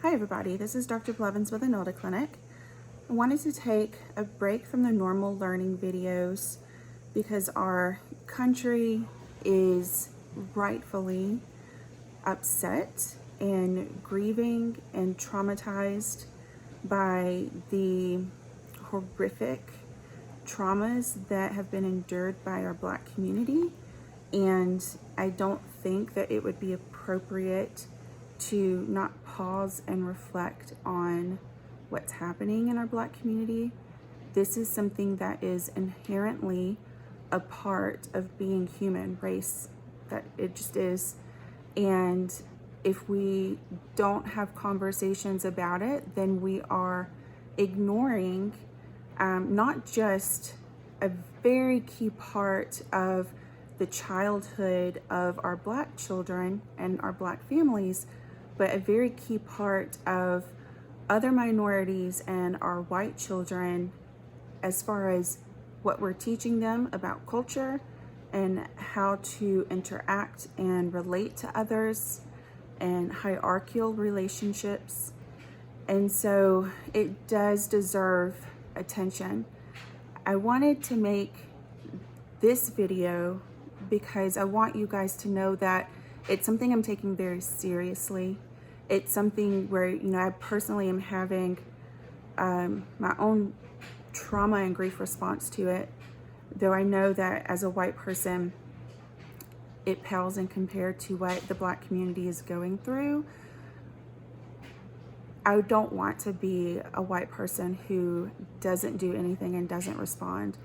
Hi everybody, this is Dr. Blevins with Enilda Clinic. I wanted to take a break from the normal learning videos because our country is rightfully upset and grieving and traumatized by the horrific traumas that have been endured by our Black community. And I don't think that it would be appropriate to not pause and reflect on what's happening in our Black community. This is something that is inherently a part of being human race, that it just is. And if we don't have conversations about it, then we are ignoring not just a very key part of the childhood of our Black children and our Black families, but a very key part of other minorities and our white children as far as what we're teaching them about culture and how to interact and relate to others and hierarchical relationships. And so it does deserve attention. I wanted to make this video because I want you guys to know that it's something I'm taking very seriously. It's something where, I personally am having my own trauma and grief response to it, though I know that as a white person, it pales in compared to what the Black community is going through. I don't want to be a white person who doesn't do anything and doesn't respond.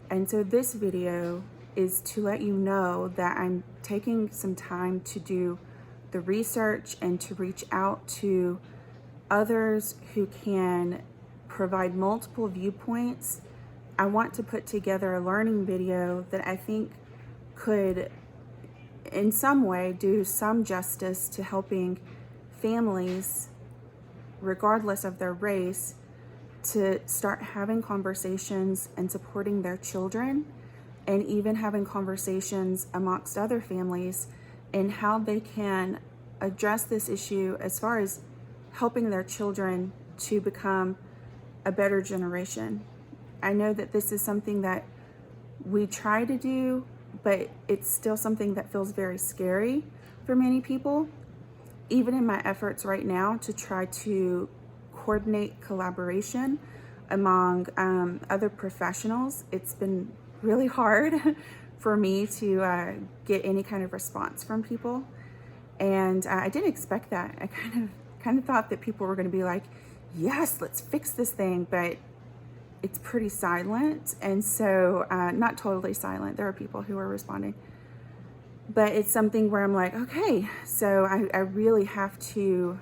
And so this video is to let you know that I'm taking some time to do the research and to reach out to others who can provide multiple viewpoints. I want to put together a learning video that I think could in some way do some justice to helping families, regardless of their race, to start having conversations and supporting their children, and even having conversations amongst other families and how they can address this issue as far as helping their children to become a better generation. I know that this is something that we try to do, but it's still something that feels very scary for many people. Even in my efforts right now to try to coordinate collaboration among other professionals, it's been really hard for me to get any kind of response from people. And I didn't expect that. I kind of thought that people were going to be like, yes, let's fix this thing, but it's pretty silent. And so not totally silent. There are people who are responding, but it's something where I'm like, okay, so I really have to,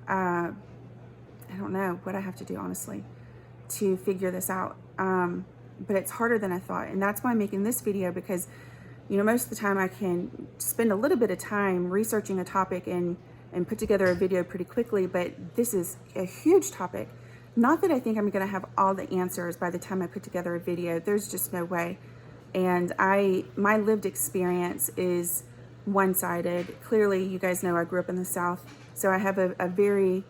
I don't know what I have to do, honestly, to figure this out. But it's harder than I thought. And that's why I'm making this video, because, most of the time I can spend a little bit of time researching a topic and put together a video pretty quickly. But this is a huge topic. Not that I think I'm going to have all the answers by the time I put together a video. There's just no way. And my lived experience is one-sided. Clearly, you guys know I grew up in the South, so I have a very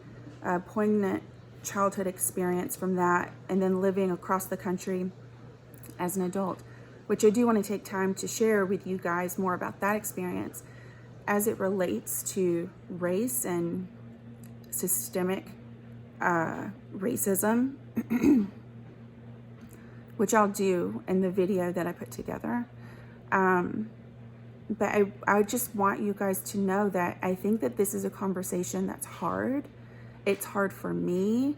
poignant childhood experience from that, and then living across the country as an adult, which I do want to take time to share with you guys more about that experience as it relates to race and systemic racism, which I'll do in the video that I put together. But I just want you guys to know that I think that this is a conversation that's hard. It's hard for me.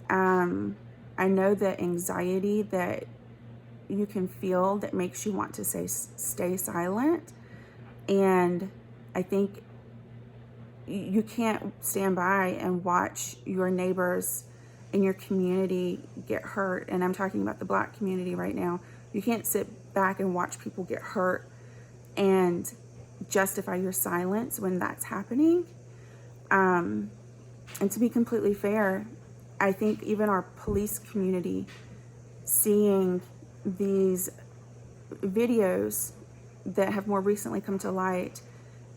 I know the anxiety that you can feel that makes you want to stay silent. And I think you can't stand by and watch your neighbors in your community get hurt. And I'm talking about the Black community right now. You can't sit back and watch people get hurt and justify your silence when that's happening. And to be completely fair, I think even our police community, seeing these videos that have more recently come to light,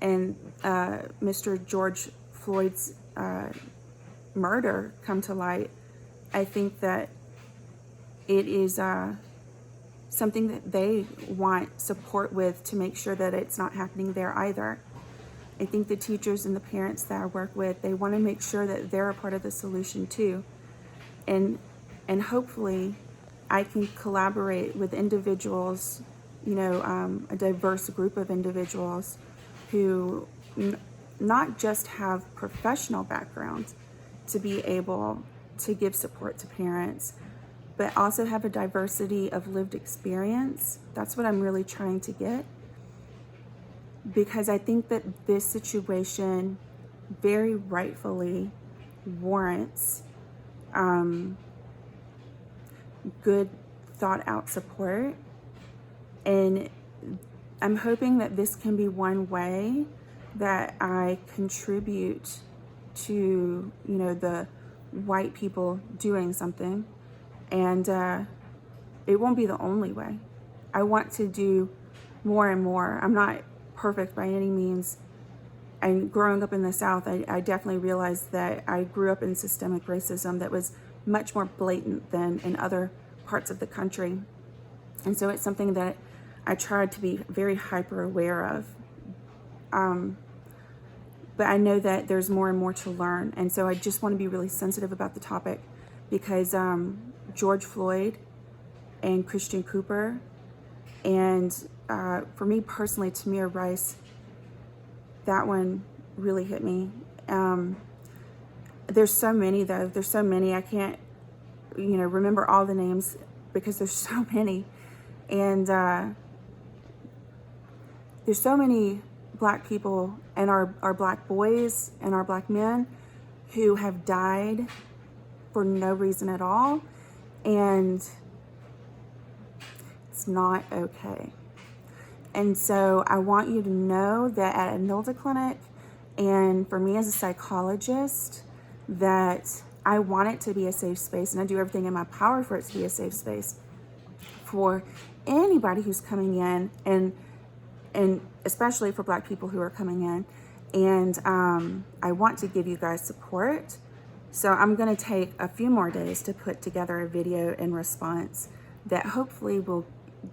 and Mr. George Floyd's murder come to light, I think that it is something that they want support with to make sure that it's not happening there either. I think the teachers and the parents that I work with, they want to make sure that they're a part of the solution too. And hopefully I can collaborate with individuals, a diverse group of individuals who not just have professional backgrounds to be able to give support to parents, but also have a diversity of lived experience. That's what I'm really trying to get. Because I think that this situation very rightfully warrants good thought out support. And I'm hoping that this can be one way that I contribute to, the white people doing something. And it won't be the only way. I want to do more and more. I'm not perfect by any means. And growing up in the South, I definitely realized that I grew up in systemic racism that was much more blatant than in other parts of the country. And so it's something that I tried to be very hyper aware of. But I know that there's more and more to learn. And so I just want to be really sensitive about the topic because George Floyd and Christian Cooper and for me personally, Tamir Rice, that one really hit me. There's so many though. There's so many. I can't, remember all the names because there's so many. And there's so many Black people and our Black boys and our Black men who have died for no reason at all. And it's not okay. And so I want you to know that at Enilda Clinic, and for me as a psychologist, that I want it to be a safe space, and I do everything in my power for it to be a safe space for anybody who's coming in, and especially for Black people who are coming in. And I want to give you guys support. So I'm going to take a few more days to put together a video in response that hopefully will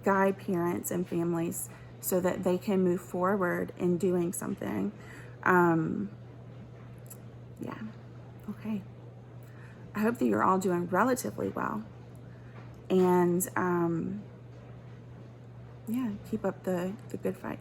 guide parents and families so that they can move forward in doing something. Yeah, okay. I hope that you're all doing relatively well. And yeah, keep up the good fight.